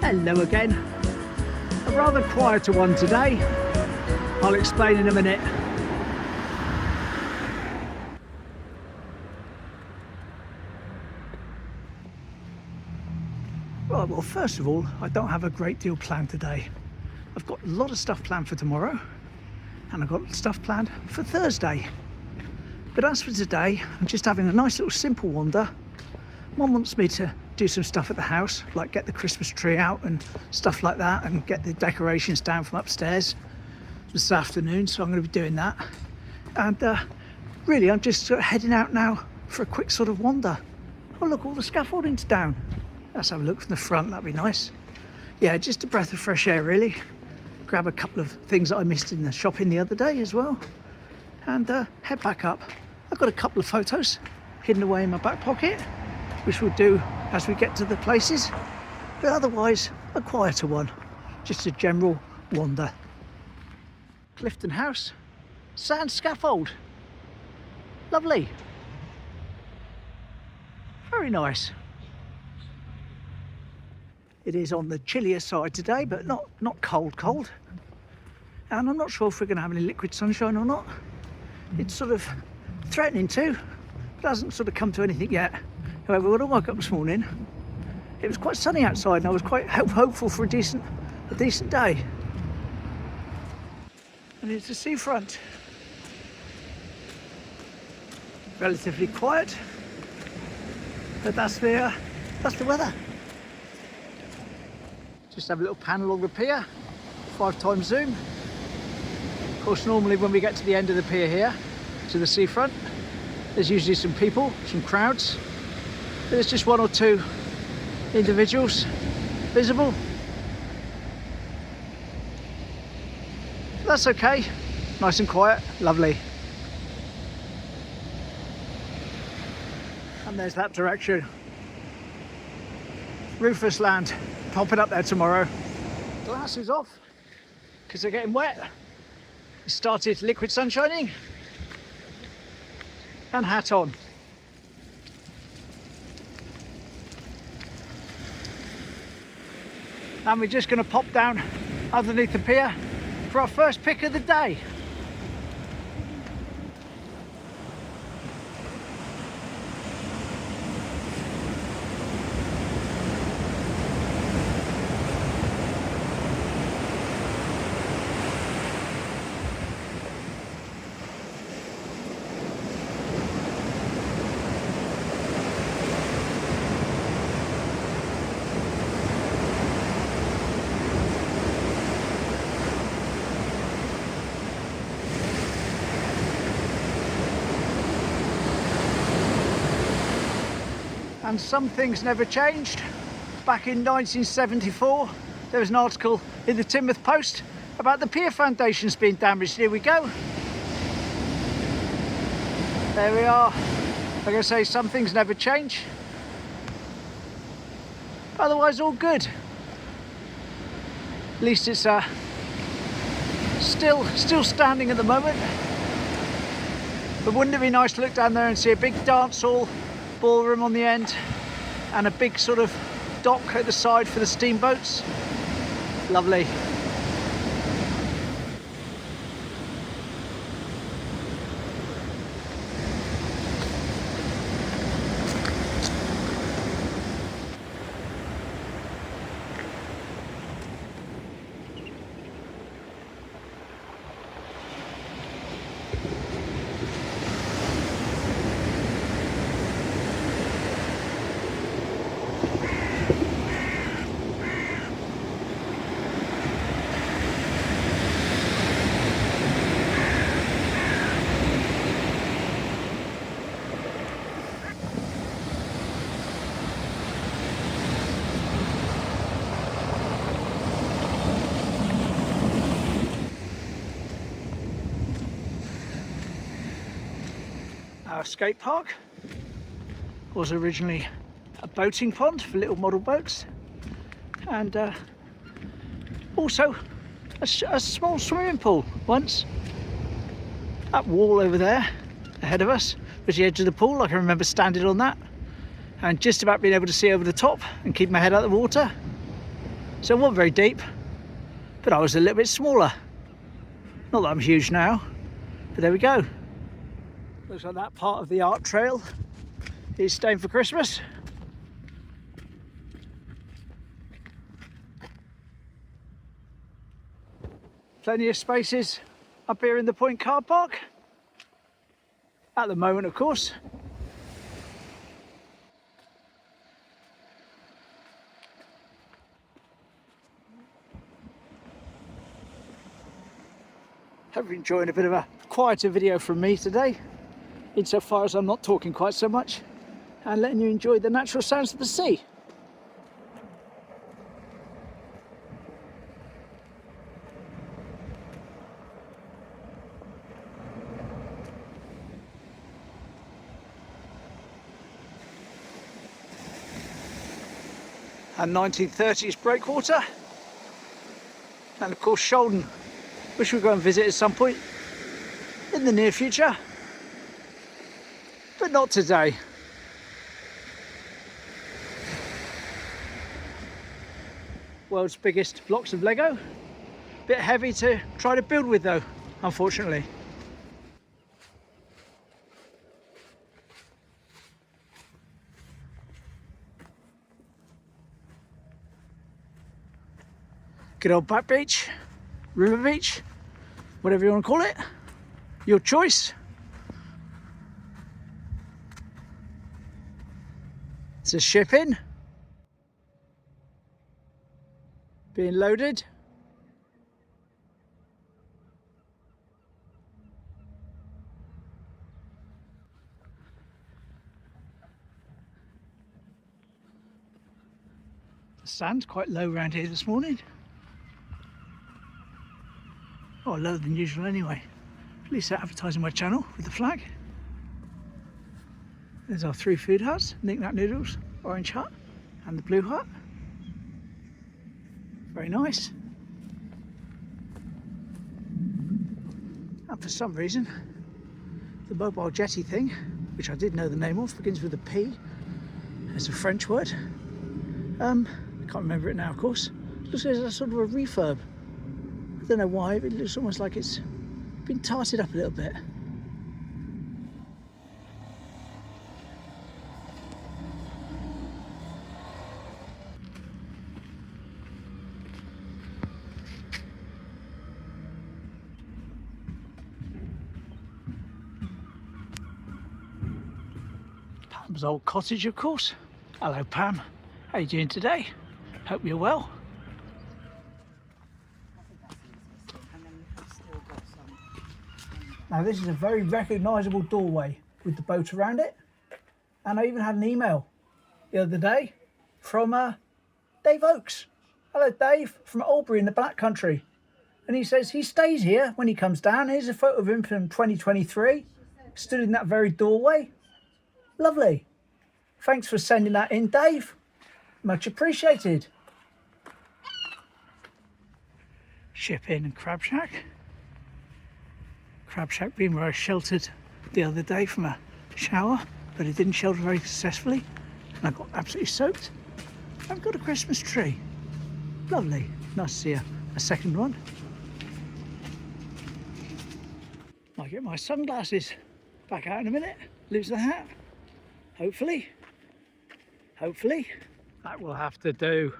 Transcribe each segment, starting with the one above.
Hello again. A rather quieter one today. I'll explain in a minute. Right, well, first of all, I don't have a great deal planned today. I've got a lot of stuff planned for tomorrow, and I've got stuff planned for Thursday. But as for today, I'm just having a nice little simple wander. Mum wants me to do some stuff at the house, like get the Christmas tree out and stuff like that, and get the decorations down from upstairs this afternoon, so I'm going to be doing that. And really, I'm just sort of heading out now for a quick sort of wander. Oh look, all the scaffolding's down. Let's have a look from the front, that'd be nice. Yeah, just a breath of fresh air really. Grab a couple of things that I missed in the shopping the other day as well, and head back up. I've got a couple of photos hidden away in my back pocket, which we'll do as we get to the places, but otherwise a quieter one, just a general wander. Clifton House, sand scaffold, lovely, very nice. It is on the chillier side today, but not cold, and I'm not sure if we're going to have any liquid sunshine or not. It's sort of threatening to, but hasn't sort of come to anything yet. However, when I woke up this morning, it was quite sunny outside, and I was quite hopeful for a decent day. And it's the seafront. Relatively quiet, but that's the weather. Just have a little pan along the pier, 5x zoom. Of course, normally when we get to the end of the pier here, to the seafront, there's usually some people, some crowds. There's just one or two individuals visible. That's okay, nice and quiet, lovely. And there's that direction. Rufus Land, popping up there tomorrow. Glasses off, because they're getting wet. It started liquid sunshining. And hat on. And we're just going to pop down underneath the pier for our first pick of the day. And some things never changed. Back in 1974, there was an article in the Teignmouth Post about the pier foundations being damaged. Here we go. There we are. Like I say, some things never change. Otherwise, all good. At least it's still standing at the moment. But wouldn't it be nice to look down there and see a big dance hall, ballroom on the end, and a big sort of dock at the side for the steamboats? Lovely. Our skate park was originally a boating pond for little model boats, and also a small swimming pool once. That wall over there ahead of us was the edge of the pool. I can remember standing on that and just about being able to see over the top and keep my head out of the water. So it wasn't very deep, but I was a little bit smaller. Not that I'm huge now, but there we go. Looks like that part of the art trail is staying for Christmas. Plenty of spaces up here in the Point car park. At the moment, of course. Hope you're enjoying a bit of a quieter video from me today, insofar as I'm not talking quite so much and letting you enjoy the natural sounds of the sea. And 1930s breakwater, and of course Sholden, which we'll go and visit at some point in the near future, but not today. World's biggest blocks of Lego. Bit heavy to try to build with though, unfortunately. Good old Backbeach, River Beach, whatever you want to call it, your choice. It's a ship in, being loaded. The sand's quite low around here this morning. Oh, lower than usual anyway. At least they're advertising my channel with the flag. There's our 3 food huts, Knick Knack Noodles, Orange Hut and the Blue Hut. Very nice. And for some reason, the mobile jetty thing, which I did know the name of, begins with a P. It's a French word. I can't remember it now, of course. Looks like it's sort of a refurb. I don't know why, but it looks almost like it's been tarted up a little bit. Pam's old cottage, of course. Hello, Pam. How you doing today? Hope you're well. Now this is a very recognisable doorway with the boat around it, and I even had an email the other day from Dave Oakes. Hello Dave, from Albury in the Black Country, and he says he stays here when he comes down. Here's a photo of him from 2023, stood in that very doorway. Lovely. Thanks for sending that in, Dave. Much appreciated. Ship in and Crab Shack. Crab Shack being where I sheltered the other day from a shower, but it didn't shelter very successfully and I got absolutely soaked. I've got a Christmas tree. Lovely. Nice to see a second one. Might get my sunglasses back out in a minute. Lose the hat. Hopefully. Hopefully. That will have to do.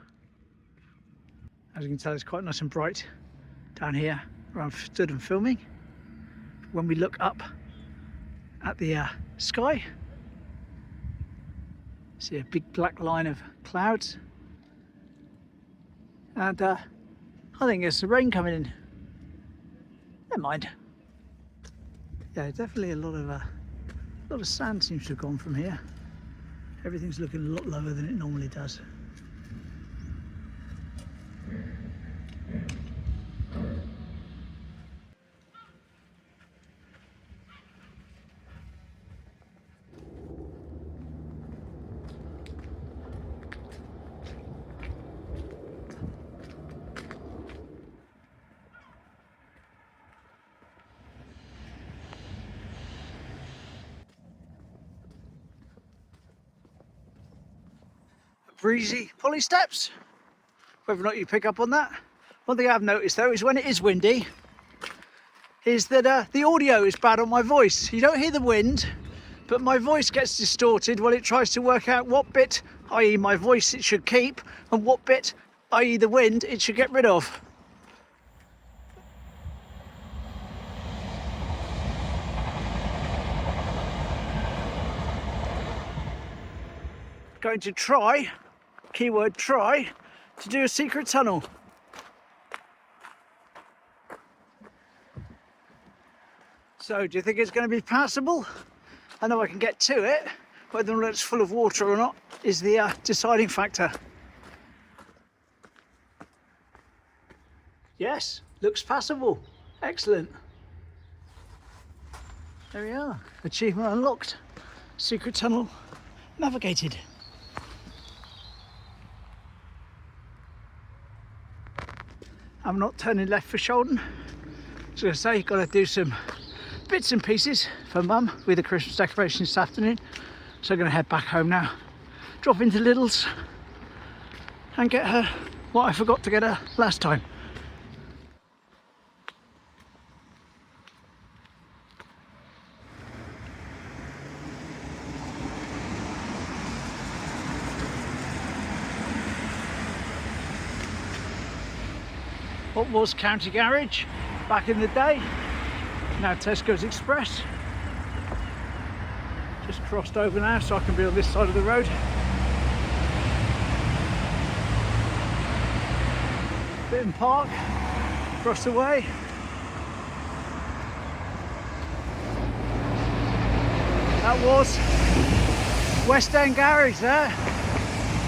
As you can tell, it's quite nice and bright down here where I've stood and filming. When we look up at the sky, see a big black line of clouds, and I think there's some rain coming in. Never mind. Yeah, definitely a lot of sand seems to have gone from here. Everything's looking a lot lower than it normally does. Breezy pulley steps whether or not you pick up on that. One thing I've noticed though is when it is windy, is that the audio is bad on my voice. You don't hear the wind, but my voice gets distorted while it tries to work out what bit, i.e. my voice, it should keep, and what bit, i.e. the wind, it should get rid of. Going to try, keyword try, to do a secret tunnel. So do you think it's going to be passable? I know I can get to it, whether or not it's full of water or not is the deciding factor. Yes, looks passable. Excellent. There we are. Achievement unlocked. Secret tunnel navigated. I'm not turning left for Shoulden. As I say, got to do some bits and pieces for Mum with the Christmas decorations this afternoon. So I'm going to head back home now, drop into Lidls and get her what I forgot to get her last time. What was County Garage back in the day, now Tesco's Express. Just crossed over now so I can be on this side of the road. Bitten Park, across the way. That was West End Garage there,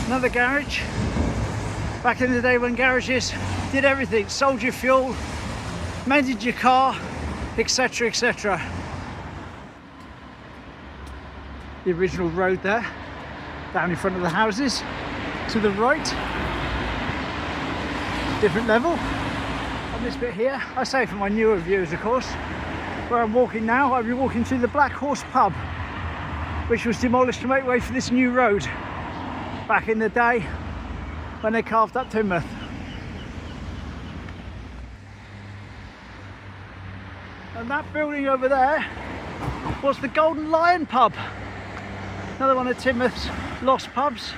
another garage. Back in the day when garages did everything, sold you fuel, mended your car, etc, etc. The original road there, down in front of the houses, to the right, different level. On this bit here, I say for my newer viewers of course, where I'm walking now, I'll be walking through the Black Horse pub, which was demolished to make way for this new road, back in the day when they carved up Teignmouth. And that building over there was the Golden Lion pub, another one of Teignmouth's lost pubs.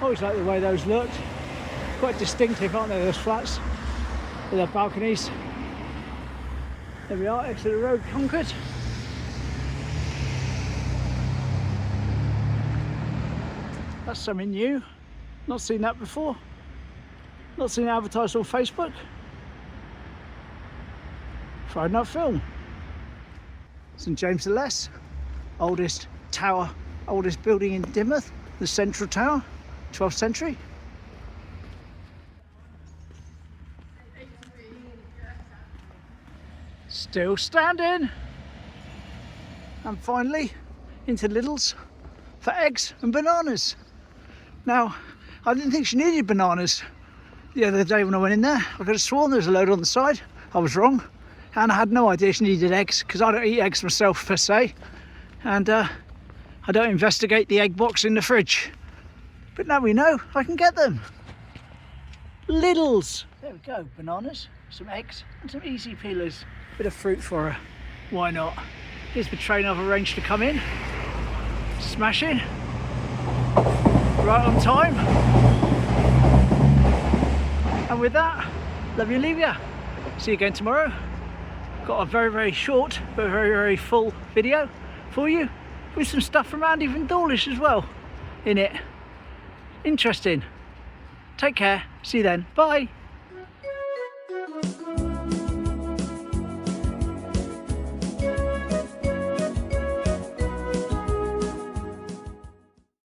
Always like the way those looked, quite distinctive, aren't they, those flats with their balconies. There we are, Exeter Road conquered. That's something new, not seen that before. Not seen it advertised on Facebook. Friday Night Film. St James the Less, oldest tower, oldest building in Teignmouth, the Central Tower, 12th century. Still standing. And finally into Lidls for eggs and bananas. Now, I didn't think she needed bananas the other day when I went in there. I could have sworn there was a load on the side. I was wrong, and I had no idea she needed eggs because I don't eat eggs myself per se, and I don't investigate the egg box in the fridge. But now we know I can get them. Lidls. There we go, bananas, some eggs and some easy peelers. Bit of fruit for her, why not? Here's the train I've arranged to come in. Smashing. Right on time. And with that, love you, leave ya. See you again tomorrow. Got a very, very short, but very, very full video for you with some stuff from around even Dawlish as well in it. Interesting. Take care. See you then. Bye.